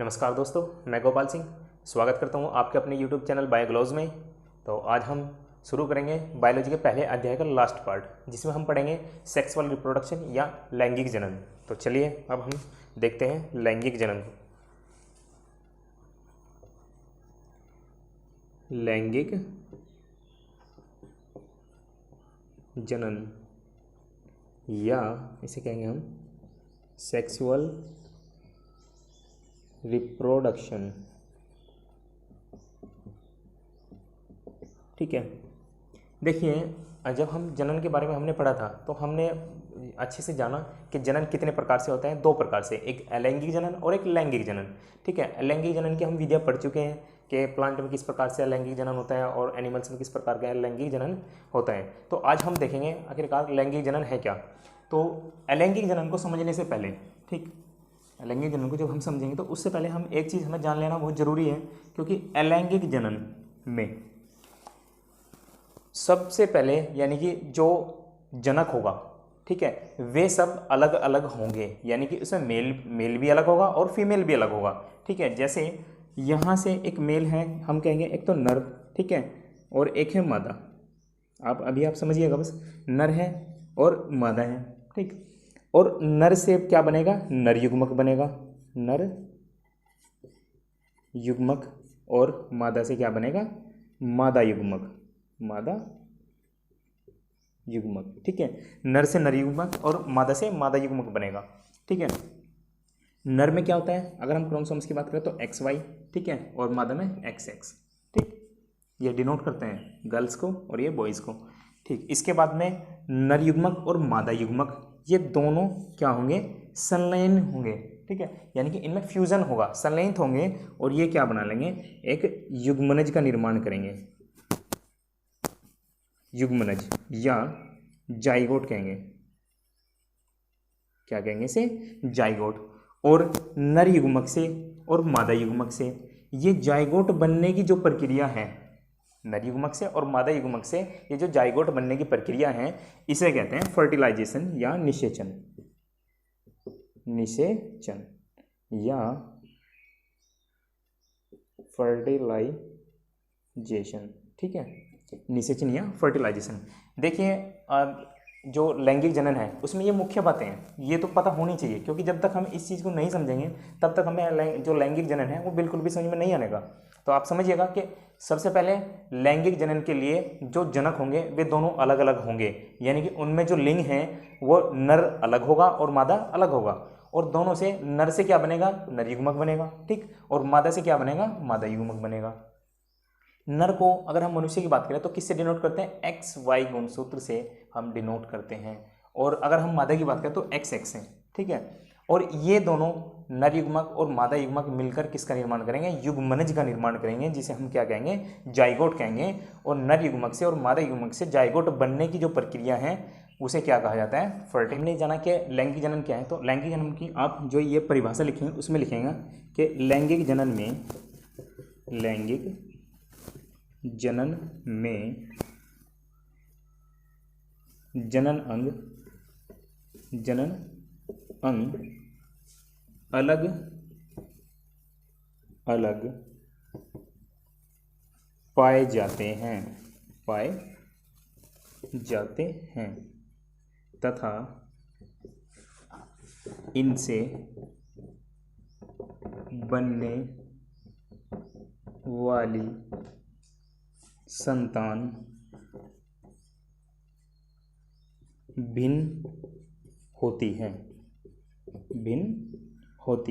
नमस्कार दोस्तों, मैं गोपाल सिंह स्वागत करता हूं आपके अपने YouTube चैनल बायोग्लॉज में। तो आज हम शुरू करेंगे बायोलॉजी के पहले अध्याय का लास्ट पार्ट, जिसमें हम पढ़ेंगे सेक्सुअल रिप्रोडक्शन या लैंगिक जनन। तो चलिए अब हम देखते हैं लैंगिक जनन को। लैंगिक जनन या इसे कहेंगे हम सेक्सुअल रिप्रोडक्शन। ठीक है, देखिए जब हम जनन के बारे में हमने पढ़ा था तो हमने अच्छे से जाना कि जनन कितने प्रकार से होता है। दो प्रकार से, एक अलैंगिक जनन और एक लैंगिक जनन। ठीक है, अलैंगिक जनन की हम विधियाँ पढ़ चुके हैं कि प्लांट में किस प्रकार से अलैंगिक जनन होता है और एनिमल्स में किस प्रकार का लैंगिक जनन होता है। तो आज हम देखेंगे आखिरकार लैंगिक जनन है क्या। तो अलैंगिक जनन को समझने से पहले, ठीक, अलैंगिक जनन को जब हम समझेंगे तो उससे पहले हम एक चीज़ हमें जान लेना बहुत ज़रूरी है, क्योंकि अलैंगिक जनन में सबसे पहले यानी कि जो जनक होगा, ठीक है, वे सब अलग अलग होंगे। यानी कि उसमें मेल भी अलग होगा और फीमेल भी अलग होगा। ठीक है, जैसे यहाँ से एक मेल है, हम कहेंगे एक तो नर, ठीक है, और एक है मादा। आप समझिएगा बस, नर है और मादा है। ठीक, और नर से क्या बनेगा? नर युग्मक बनेगा, नर युग्मक। और मादा से क्या बनेगा? मादा युग्मक, मादा युग्मक। ठीक है, नर से नर युग्मक और मादा से मादा युग्मक बनेगा। ठीक है, नर में क्या होता है, अगर हम क्रोमोसोम्स की बात करें तो XY, ठीक है, और मादा में XX। ठीक, ये डिनोट करते हैं गर्ल्स को और ये बॉयज़ को। ठीक, इसके बाद में नर युग्मक और मादा युग्मक, ये दोनों क्या होंगे? संलयन होंगे। ठीक है, यानी कि इनमें फ्यूजन होगा, संलयित होंगे और ये क्या बना लेंगे? एक युग्मनज का निर्माण करेंगे। युग्मनज या जाइगोट कहेंगे। क्या कहेंगे इसे? जाइगोट। और नर युग्मक से और मादा युग्मक से ये जाइगोट बनने की जो प्रक्रिया है, नर युग्मक से और मादा युग्मक से ये जो जाइगोट बनने की प्रक्रिया है, इसे कहते हैं फर्टिलाइजेशन या निषेचन। निषेचन या फर्टिलाइजेशन। ठीक है, निषेचन या फर्टिलाइजेशन। देखिए जो लैंगिक जनन है उसमें ये मुख्य बातें हैं, ये तो पता होनी चाहिए, क्योंकि जब तक हम इस चीज़ को नहीं समझेंगे तब तक हमें जो लैंगिक जनन है वो बिल्कुल भी समझ में नहीं आएगा। तो आप समझिएगा कि सबसे पहले लैंगिक जनन के लिए जो जनक होंगे वे दोनों अलग अलग होंगे। यानी कि उनमें जो लिंग है वो नर अलग होगा और मादा अलग होगा। और दोनों से, नर से क्या बनेगा? नर युग्मक बनेगा। ठीक, और मादा से क्या बनेगा? मादा युग्मक बनेगा। नर को अगर हम मनुष्य की बात करें तो किससे डिनोट करते हैं? XY गुणसूत्र से हम डिनोट करते हैं। और अगर हम मादा की बात करें तो XX से। ठीक है, और ये दोनों नर युग्मक और मादा युग्मक मिलकर किसका निर्माण करेंगे? युग्मनज का निर्माण करेंगे, जिसे हम क्या कहेंगे? जाइगोट कहेंगे। और नर युग्मक से और मादा युग्मक से जाइगोट बनने की जो प्रक्रिया है उसे क्या कहा जाता है? फर्टिल। हमने जाना कि लैंगिक जनन क्या है, तो लैंगिक जनन की आप जो ये परिभाषा लिखेंगे उसमें लिखेंगे कि लैंगिक जनन में, लैंगिक जनन में जनन अंग अलग अलग पाए जाते हैं तथा इनसे बनने वाली संतान भिन्न होती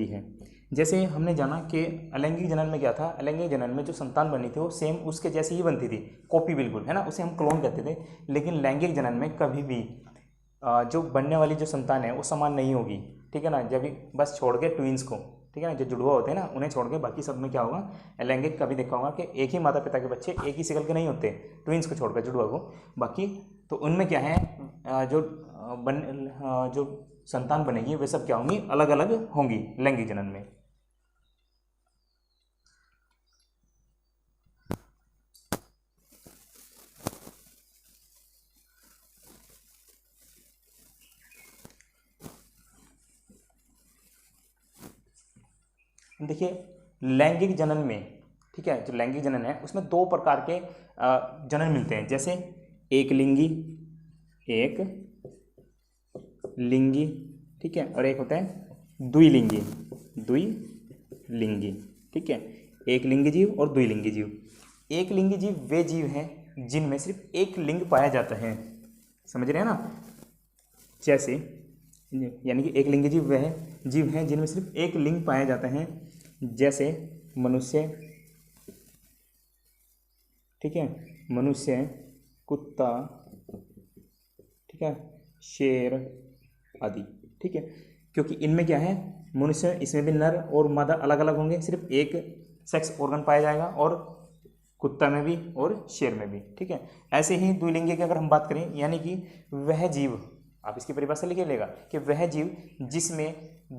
है। जैसे हमने जाना कि अलैंगिक जनन में क्या था, अलैंगिक जनन में जो संतान बनी थी वो सेम उसके जैसी ही बनती थी, कॉपी बिल्कुल, है ना, उसे हम क्लोन कहते थे। लेकिन लैंगिक जनन में कभी भी जो बनने वाली जो संतान है वो समान नहीं होगी। ठीक है ना, जब भी बस छोड़ के ट्विंस को, ठीक है ना, जो जुड़वा होते हैं ना, उन्हें छोड़ के बाकी सब में क्या होगा? अलैंगिक कभी देखा होगा कि एक ही माता पिता के बच्चे एक ही शिकल के नहीं होते, ट्विंस को छोड़कर, जुड़वा को। बाकी तो उनमें क्या है, जो संतान बनेगी वे सब क्या होंगी? अलग अलग होंगी लैंगिक जनन में। देखिए लैंगिक जनन में, ठीक है, जो लैंगिक जनन है उसमें दो प्रकार के जनन मिलते हैं, जैसे एक लिंगी, एक लिंगी, ठीक है, और एक होता है द्विलिंगी, द्विलिंगी, ठीक है, एक लिंगी जीव और द्विलिंगी जीव। एक लिंगी जीव वे जीव हैं जिनमें सिर्फ एक लिंग पाया जाता है, समझ रहे हैं ना, जैसे यानी कि एक लिंगी जीव वह जीव हैं जिनमें सिर्फ एक लिंग पाया जाता है, जैसे मनुष्य, ठीक है, मनुष्य, कुत्ता, ठीक है, शेर आदि, ठीक है, क्योंकि इनमें क्या है, मनुष्य इसमें भी नर और मादा अलग अलग होंगे, सिर्फ एक सेक्स ऑर्गन पाया जाएगा, और कुत्ता में भी और शेर में भी, ठीक है। ऐसे ही द्विलिंगी की अगर हम बात करें, यानी कि वह जीव, आप इसकी परिभाषा लिखे लेगा कि वह जीव जिसमें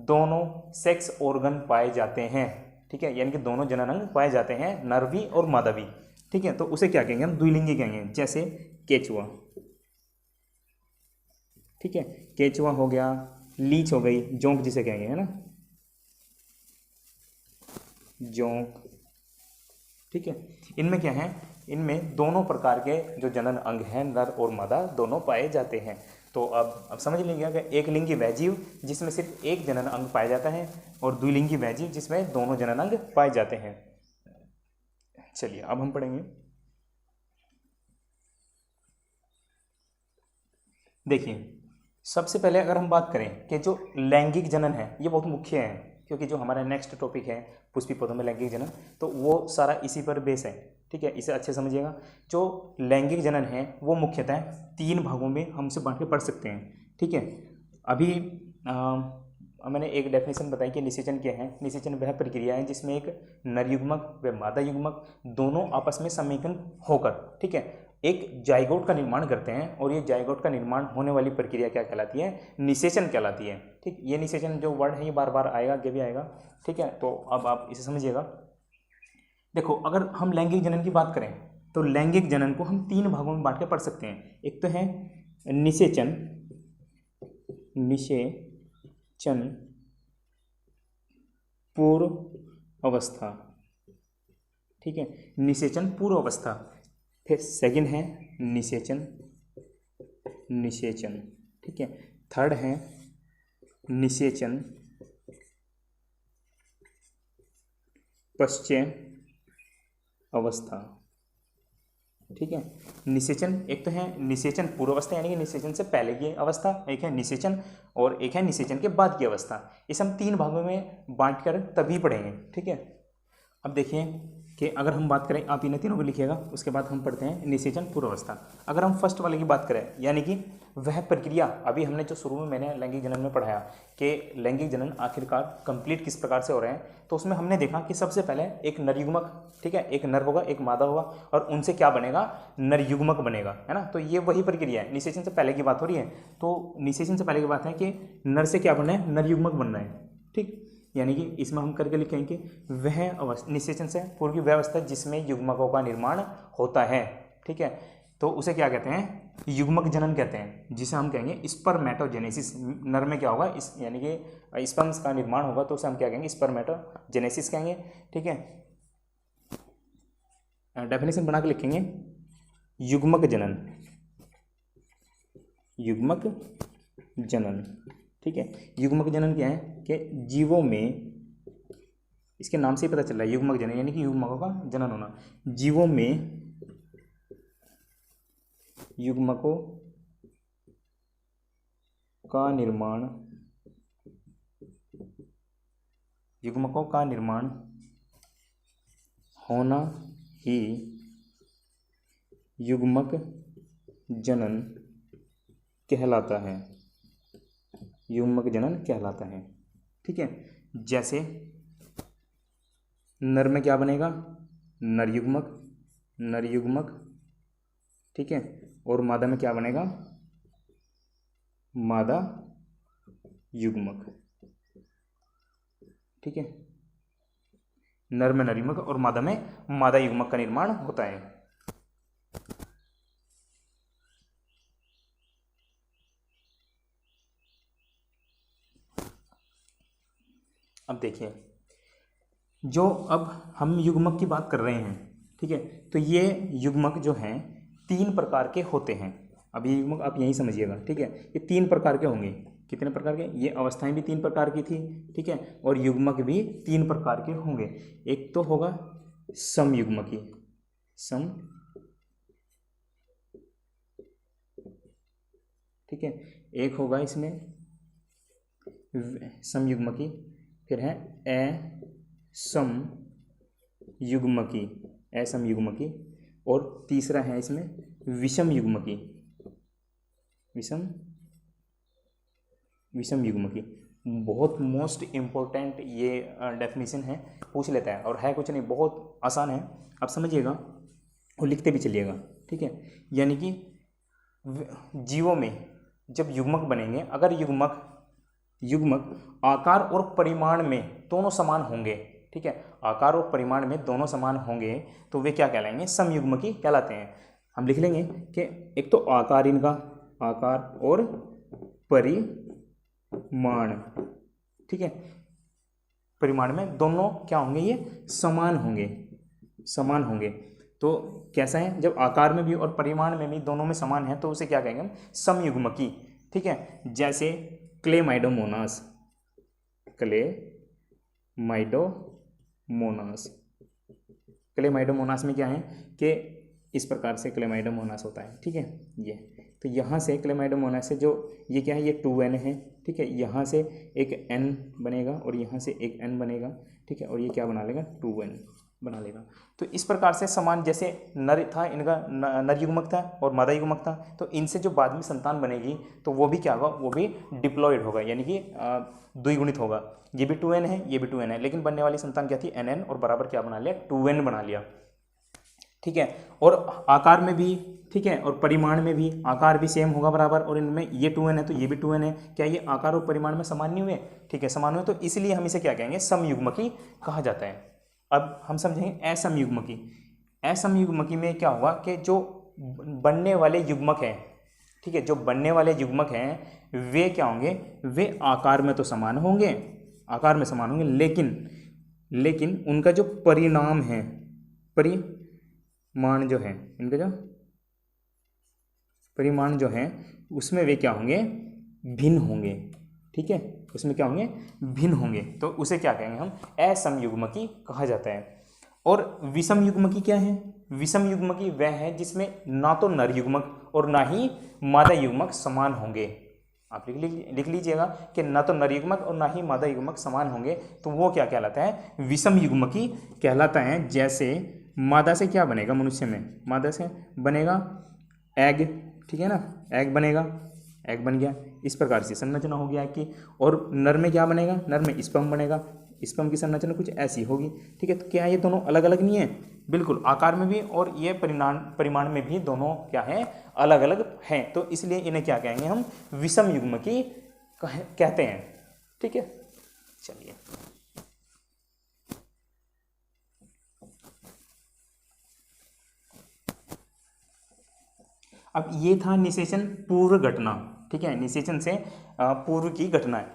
दोनों सेक्स ऑर्गन पाए जाते हैं, ठीक है, यानी कि दोनों जननांग पाए जाते हैं, नर भी और मादा भी, ठीक है, तो उसे क्या कहेंगे हम, द्विलिंगी कहेंगे। जैसे केचुआ, ठीक है, केचुआ हो गया, लीच हो गई, जोंक जिसे कहेंगे, है ना, जोंक, ठीक है। इनमें क्या है, इनमें दोनों प्रकार के जो जनन अंग हैं, नर और मादा दोनों पाए जाते हैं। तो अब समझ लीजिएगा कि एक लिंगी वह जीव जिसमें सिर्फ एक जनन अंग पाया जाता है, और द्विलिंगी वह जीव जिसमें दोनों जनन अंग पाए जाते हैं। चलिए अब हम पढ़ेंगे, देखिए सबसे पहले अगर हम बात करें कि जो लैंगिक जनन है ये बहुत मुख्य है, क्योंकि जो हमारा नेक्स्ट टॉपिक है पुष्पी पौधों में लैंगिक जनन, तो वो सारा इसी पर बेस है, ठीक है, इसे अच्छे समझिएगा। जो लैंगिक जनन है वो मुख्यतः 3 भागों में हम इसे बांट के पढ़ सकते हैं, ठीक है। अभी मैंने एक डेफिनेशन बताई कि निषेचन क्या है। निषेचन वह प्रक्रिया है जिसमें एक नर युग्मक व मादा युग्मक दोनों आपस में समेकन होकर, ठीक है, एक जाइगोट का निर्माण करते हैं, और ये जाइगोट का निर्माण होने वाली प्रक्रिया क्या कहलाती है, निषेचन कहलाती है, ठीक। ये निषेचन जो वर्ड है ये बार बार आएगा, आगे भी आएगा, ठीक है, तो अब आप इसे समझिएगा। देखो अगर हम लैंगिक जनन की बात करें तो लैंगिक जनन को हम 3 भागों में बांट के पढ़ सकते हैं। एक तो है निषेचन, निषेचन पूर्व अवस्था, ठीक है, निषेचन पूर्व अवस्था। फिर सेकंड है निषेचन, निषेचन, ठीक है। थर्ड है निषेचन पश्चय अवस्था, ठीक है। निषेचन एक तो है निषेचन पूर्व अवस्था यानी कि निषेचन से पहले की अवस्था, एक है निषेचन, और एक है निषेचन के बाद की अवस्था। इसे हम 3 भागों में बांट कर तभी पढ़ेंगे, ठीक है। अब देखिए कि अगर हम बात करें, आप इन्हें तीनों को लिखिएगा, उसके बाद हम पढ़ते हैं निषेचन पूर्व अवस्था। अगर हम फर्स्ट वाले की बात करें, यानी कि वह प्रक्रिया, अभी हमने जो शुरू में मैंने लैंगिक जनन में पढ़ाया कि लैंगिक जनन आखिरकार कंप्लीट किस प्रकार से हो रहे हैं, तो उसमें हमने देखा कि सबसे पहले एक नर युग्मक, ठीक है, एक नर होगा एक मादा होगा, और उनसे क्या बनेगा, नर युग्मक बनेगा, है ना। तो ये वही प्रक्रिया है, निषेचन से पहले की बात हो रही है। तो निषेचन से पहले की बात है कि नर से क्या बनना है, नर युग्मक बनना है, ठीक। यानी कि इसमें हम करके लिखेंगे वह अवस्था, निषेचन से पूर्व की वह अवस्था जिसमें युग्मकों का निर्माण होता है, ठीक है, तो उसे क्या कहते हैं, युग्मक जनन कहते हैं, जिसे हम कहेंगे स्पर्मेटोजेनेसिस। नर में क्या होगा, इस यानी कि स्पर्म्स का निर्माण होगा, तो उसे हम क्या कहेंगे, स्पर्मेटोजेनेसिस कहेंगे, ठीक है। डेफिनेशन बना के लिखेंगे, युग्मक जनन, युग्मक जनन, ठीक है। युग्मक जनन क्या है कि जीवों में, इसके नाम से ही पता चल रहा है युग्मक जनन यानी कि युग्मकों का जनन होना। जीवों में युग्मकों का निर्माण, युग्मकों का निर्माण होना ही युग्मक जनन कहलाता है, युग्मक जनन कहलाता है, ठीक है। जैसे नर में क्या बनेगा, नर युग्मक, नर युग्मक, ठीक है, और मादा में क्या बनेगा, मादा युग्मक, ठीक है। नर में नर युग्मक और मादा में मादा युग्मक का निर्माण होता है। अब देखिए जो अब हम युग्मक की बात कर रहे हैं, ठीक है, तो ये युग्मक जो हैं 3 प्रकार के होते हैं। अब ये युग्मक आप यहीं समझिएगा, ठीक है, ये 3 प्रकार के होंगे। कितने प्रकार के? ये अवस्थाएं भी 3 प्रकार की थी, ठीक है, और युग्मक भी 3 प्रकार के होंगे। एक तो होगा समयुग्मकी, सम, ठीक है, एक होगा इसमें समयुग्मकी, फिर है असमयुग्मकी, असमयुग्मकी, और तीसरा है इसमें विषम युग्मकी, विषम युग्मकी। बहुत मोस्ट इम्पोर्टेंट ये डेफिनेशन है, पूछ लेता है, और है कुछ नहीं, बहुत आसान है, आप समझिएगा और लिखते भी चलिएगा, ठीक है। यानी कि जीवों में जब युग्मक बनेंगे, अगर युग्मक आकार और परिमाण में दोनों समान होंगे, ठीक है, आकार और परिमाण में दोनों समान होंगे, तो वे क्या कहलाएंगे? समयुग्मकी कहलाते हैं। हम लिख लेंगे कि एक तो आकार, इनका आकार और परिमाण, ठीक है, परिमाण में दोनों क्या होंगे? ये समान होंगे। तो कैसा है? जब आकार में भी और परिमाण में भी दोनों में समान है तो उसे क्या कहेंगे हम? समयुग्मकी, ठीक है। जैसे क्लेमाइडोमोनास में क्या है कि इस प्रकार से क्लेमाइडोमोनास होता है, ठीक है। ये तो यहाँ से क्लेमाइडोमोनास से जो ये क्या है? ये 2n है, ठीक है, यहाँ से एक n बनेगा और यहाँ से एक n बनेगा, ठीक है, और ये क्या बना लेगा? 2n बना लेगा। तो इस प्रकार से समान, जैसे नर था, इनका नर युग्मक था और मादा युग्मक था, तो इनसे जो बाद में संतान बनेगी तो वो भी क्या होगा? वो भी डिप्लॉयड होगा, यानी कि द्विगुणित होगा। ये भी 2n है, ये भी 2n है, लेकिन बनने वाली संतान क्या थी? nn, और बराबर क्या बना लिया? 2n बना लिया, ठीक है। और आकार में भी, ठीक है, और परिमाण में भी आकार भी सेम होगा बराबर, और इनमें ये 2n है तो ये भी 2n है। क्या ये आकार और परिमाण में समान नहीं हुए? ठीक है, समान हुए, तो इसलिए हम इसे क्या कहेंगे? समयुग्मकी कहा जाता है। अब हम समझेंगे असमयुग्मकी। असमयुग्मकी में क्या होगा कि जो बनने वाले युग्मक हैं, ठीक है, जो बनने वाले युग्मक हैं वे क्या होंगे? वे आकार में तो समान होंगे, लेकिन उनका जो परिणाम है, परिमाण जो है, इनका जो परिमाण जो है उसमें वे क्या होंगे? भिन्न होंगे, ठीक है, उसमें क्या होंगे? भिन्न होंगे। तो उसे क्या कहेंगे हम? असमयुग्मकी कहा जाता है। और विषम युग्मकी क्या है? विषम युग्मकी वह है जिसमें ना तो नर युग्मक और ना ही मादा युग्मक समान होंगे। आप लिख लीजिएगा कि ना तो नर युग्मक और ना ही मादा युग्मक समान होंगे, तो वो क्या कहलाता है? विषम युग्मकी कहलाता है। जैसे मादा से क्या बनेगा? मनुष्य में मादा से बनेगा एग, ठीक है ना, एग बनेगा, एग बन गया, इस प्रकार से संरचना हो गया कि। और नर में क्या बनेगा? नर में स्पर्म बनेगा, स्पर्म की संरचना कुछ ऐसी होगी, ठीक है। तो क्या ये दोनों अलग अलग नहीं है? बिल्कुल, आकार में भी और ये परिमाण में भी दोनों क्या है? अलग अलग हैं। तो इसलिए इन्हें क्या कहेंगे हम? विषम युग्मकी कहते हैं, ठीक है। चलिए, अब ये था निषेचन पूर्व घटना, ठीक है, निषेचन से पूर्व की घटना है।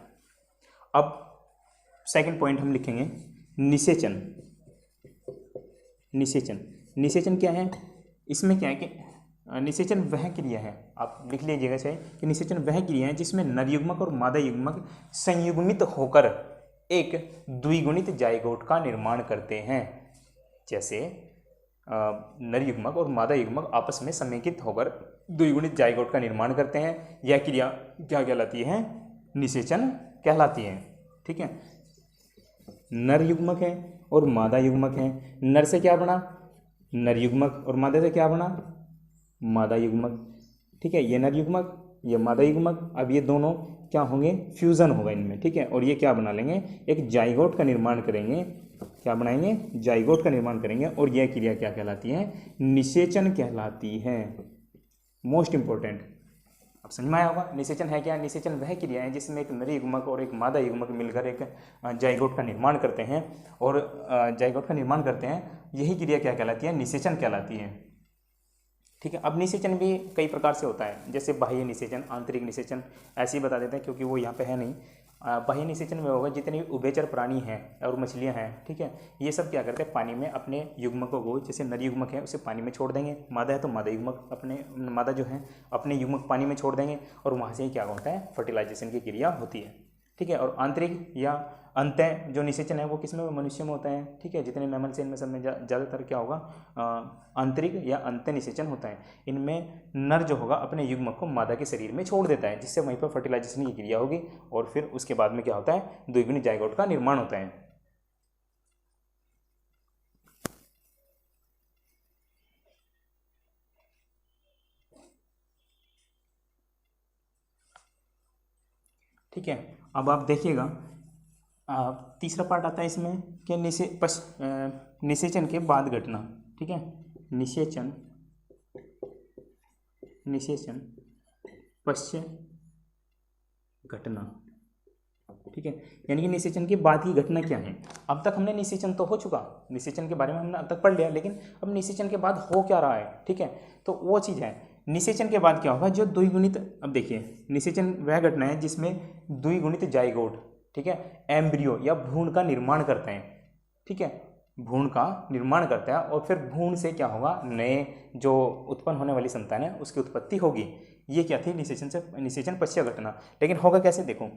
अब सेकंड पॉइंट हम लिखेंगे निषेचन। निषेचन क्या है? इसमें क्या है कि निषेचन वह क्रिया है, आप लिख लीजिएगा चाहे, कि निषेचन वह क्रिया है जिसमें नर युग्मक और मादा युग्मक संयुग्मित होकर एक द्विगुणित जाइगोट का निर्माण करते हैं। जैसे नर युग्मक और मादा युग्मक आपस में समेकित होकर द्विगुणित जाइगोट का निर्माण करते हैं, यह क्रिया क्या कहलाती है? निषेचन कहलाती है, ठीक है। नर युग्मक है और मादा युग्मक है, नर से क्या बना? नर युग्मक, और मादा से क्या बना? मादा युग्मक, ठीक है। ये नर युग्मक, ये मादा युग्मक, अब ये दोनों क्या होंगे? फ्यूजन होगा इनमें, ठीक है, और ये क्या बना लेंगे? एक जाइगोट का निर्माण करेंगे। क्या बनाएंगे? जाइगोट का निर्माण करेंगे, और यह क्रिया क्या कहलाती है? निषेचन कहलाती है। मोस्ट इंपॉर्टेंट, अब समझ में आया होगा निषेचन है क्या? निषेचन वह क्रिया है जिसमें एक नर युग्मक और एक मादा युग्मक मिलकर एक जाइगोट का निर्माण करते हैं, और जाइगोट का निर्माण करते हैं, यही क्रिया क्या कहलाती है? निषेचन कहलाती है, ठीक है। अब निषेचन भी कई प्रकार से होता है, जैसे बाह्य निषेचन, आंतरिक निषेचन, ऐसे ही बता देते हैं क्योंकि वो यहाँ पे है नहीं। बाह्य निषेचन में होगा जितने भी उभयचर प्राणी हैं और मछलियां हैं, ठीक है, ये सब क्या करते हैं, पानी में अपने युग्मकों को, जैसे नर युग्मक है उसे पानी में छोड़ देंगे, मादा है तो मादा युग्मक अपने मादा जो है अपने युग्मक पानी में छोड़ देंगे और वहाँ से ही क्या होता है, फर्टिलाइजेशन की क्रिया होती है, ठीक है। और आंतरिक या अंतः जो निषेचन है वो किस में, मनुष्य में होता है, ठीक है। जितने मैमल्स हैं इनमें सब में ज़्यादातर क्या होगा, आंतरिक या अंतः निषेचन होता है। इनमें नर जो होगा अपने युग्मक को मादा के शरीर में छोड़ देता है, जिससे वहीं पर फर्टिलाइजेशन की क्रिया होगी और फिर उसके बाद में क्या होता है, द्विगुणी जाइगोट का निर्माण होता है। ठीक है, अब आप देखिएगा तीसरा पार्ट आता है इसमें कि निषेचन के बाद घटना, ठीक है, निषेचन पश्च घटना, ठीक है, यानी कि निषेचन के बाद की घटना क्या है। अब तक हमने निषेचन तो हो चुका, निषेचन के बारे में हमने अब तक पढ़ लिया, लेकिन अब निषेचन के बाद हो क्या रहा है, ठीक है, तो वो चीज़ है निषेचन के बाद क्या होगा, जो द्विगुणित, अब देखिए निषेचन वह घटना है जिसमें द्विगुणित जाइगोट, ठीक है, एम्ब्रियो या भ्रूण का निर्माण करते हैं, ठीक है, भ्रूण का निर्माण करता है और फिर भ्रूण से क्या होगा, नए जो उत्पन्न होने वाली संतान है उसकी उत्पत्ति होगी। ये क्या थी, निषेचन पश्चात घटना। लेकिन होगा कैसे, देखो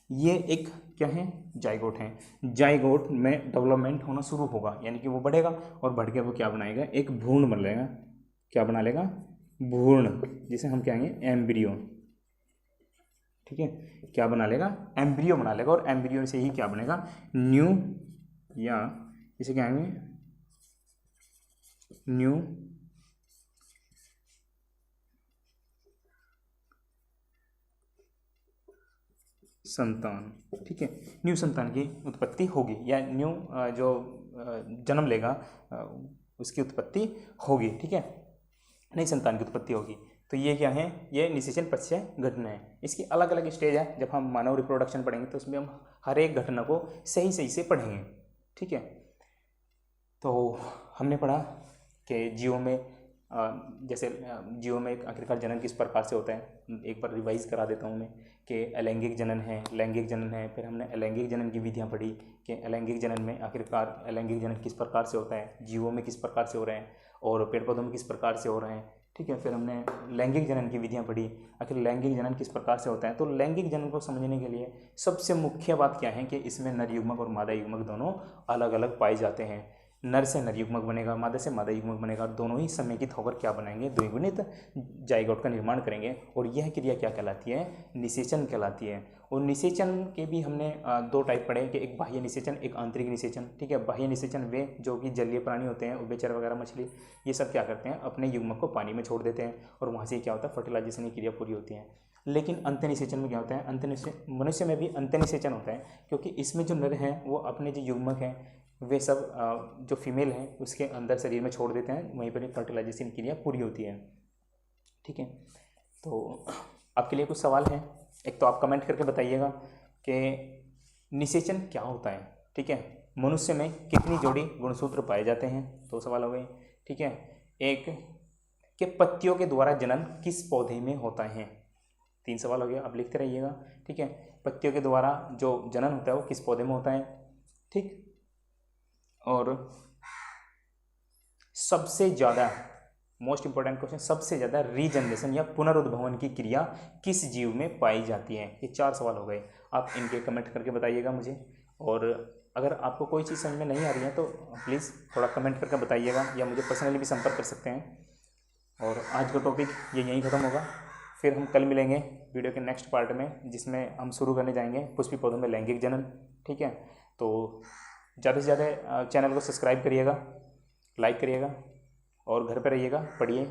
ये एक क्या है, जाइगोट है, जाइगोट में डेवलपमेंट होना शुरू होगा, यानी कि वो बढ़ेगा और बढ़ के वो क्या बनाएगा, एक भ्रूण बन लेगा, क्या बना लेगा, भ्रूण, जिसे हम कहेंगे एम्ब्रियो, ठीक है, क्या बना लेगा, एम्ब्रियो बना लेगा और एम्ब्रियो से ही क्या बनेगा, न्यू, या इसे क्या कहेंगे, न्यू संतान, ठीक है, न्यू संतान की उत्पत्ति होगी या न्यू जो जन्म लेगा उसकी उत्पत्ति होगी, ठीक है, नई संतान की उत्पत्ति होगी। तो ये क्या है, ये निषेचन पश्चात घटना है। इसकी अलग अलग स्टेज है, जब हम मानव रिप्रोडक्शन पढ़ेंगे तो उसमें हम हर एक घटना को सही सही से पढ़ेंगे, ठीक है। तो हमने पढ़ा कि जीवों में जैसे जीवों में आखिरकार जनन किस प्रकार से होता है, एक बार रिवाइज करा देता हूँ मैं कि अलैंगिक जनन है, लैंगिक जनन है, फिर हमने अलैंगिक जनन की विधियाँ पढ़ी कि अलैंगिक जनन में आखिरकार अलैंगिक जनन किस प्रकार से होता है, जीवों में किस प्रकार से हो रहे हैं और पेड़ पौधों में किस प्रकार से हो रहे हैं, ठीक है। फिर हमने लैंगिक जनन की विधियाँ पढ़ी, आखिर लैंगिक जनन किस प्रकार से होता है। तो लैंगिक जनन को समझने के लिए सबसे मुख्य बात क्या है कि इसमें नर युग्मक और मादा युग्मक दोनों अलग अलग पाए जाते हैं। नर से नर युग्मक बनेगा, मादा से मादा युग्मक बनेगा, दोनों ही समेकित होकर क्या बनाएंगे, द्विगुणित जाइगोट का निर्माण करेंगे और यह क्रिया क्या कहलाती है, निषेचन कहलाती है। और निषेचन के भी हमने दो टाइप पढ़े कि एक बाह्य निषेचन, एक आंतरिक निषेचन, ठीक है। बाह्य निषेचन वे जो कि जलीय प्राणी होते हैं, उभयचर वगैरह मछली, ये सब क्या करते हैं, अपने युग्मक को पानी में छोड़ देते हैं और वहाँ से क्या होता है, फर्टिलाइजेशन की क्रिया पूरी होती है। लेकिन अंत्य निषेचन में क्या होता है, मनुष्य में भी अंत्य निषेचन होता है, क्योंकि इसमें जो नर हैं वो अपने जो युग्मक हैं वे सब जो फीमेल हैं उसके अंदर शरीर में छोड़ देते हैं, वहीं पर फर्टिलाइजेशन क्रिया पूरी होती है, ठीक है। तो आपके लिए कुछ सवाल हैं, एक तो आप कमेंट करके बताइएगा कि निषेचन क्या होता है, ठीक है। मनुष्य में कितनी जोड़ी गुणसूत्र पाए जाते हैं, दो सवाल हो गए, ठीक है। एक कि पत्तियों के द्वारा जनन किस पौधे में होता है, तीन सवाल हो गया, आप लिखते रहिएगा, ठीक है। पत्तियों के द्वारा जो जनन होता है वो किस पौधे में होता है, ठीक। और सबसे ज़्यादा मोस्ट इंपॉर्टेंट क्वेश्चन, सबसे ज़्यादा रीजनरेशन या पुनरुद्भवन की क्रिया किस जीव में पाई जाती है। ये चार सवाल हो गए, आप इनके कमेंट करके बताइएगा मुझे। और अगर आपको कोई चीज़ समझ में नहीं आ रही है तो प्लीज़ थोड़ा कमेंट करके बताइएगा या मुझे पर्सनली भी संपर्क कर सकते हैं। और आज का टॉपिक ये यहीं ख़त्म होगा, फिर हम कल मिलेंगे वीडियो के नेक्स्ट पार्ट में, जिसमें हम शुरू करने जाएंगे पुष्पी पौधों में लैंगिक जनन, ठीक है। तो ज़्यादा से ज़्यादा चैनल को सब्सक्राइब करिएगा, लाइक करिएगा और घर पर रहिएगा, पढ़िए।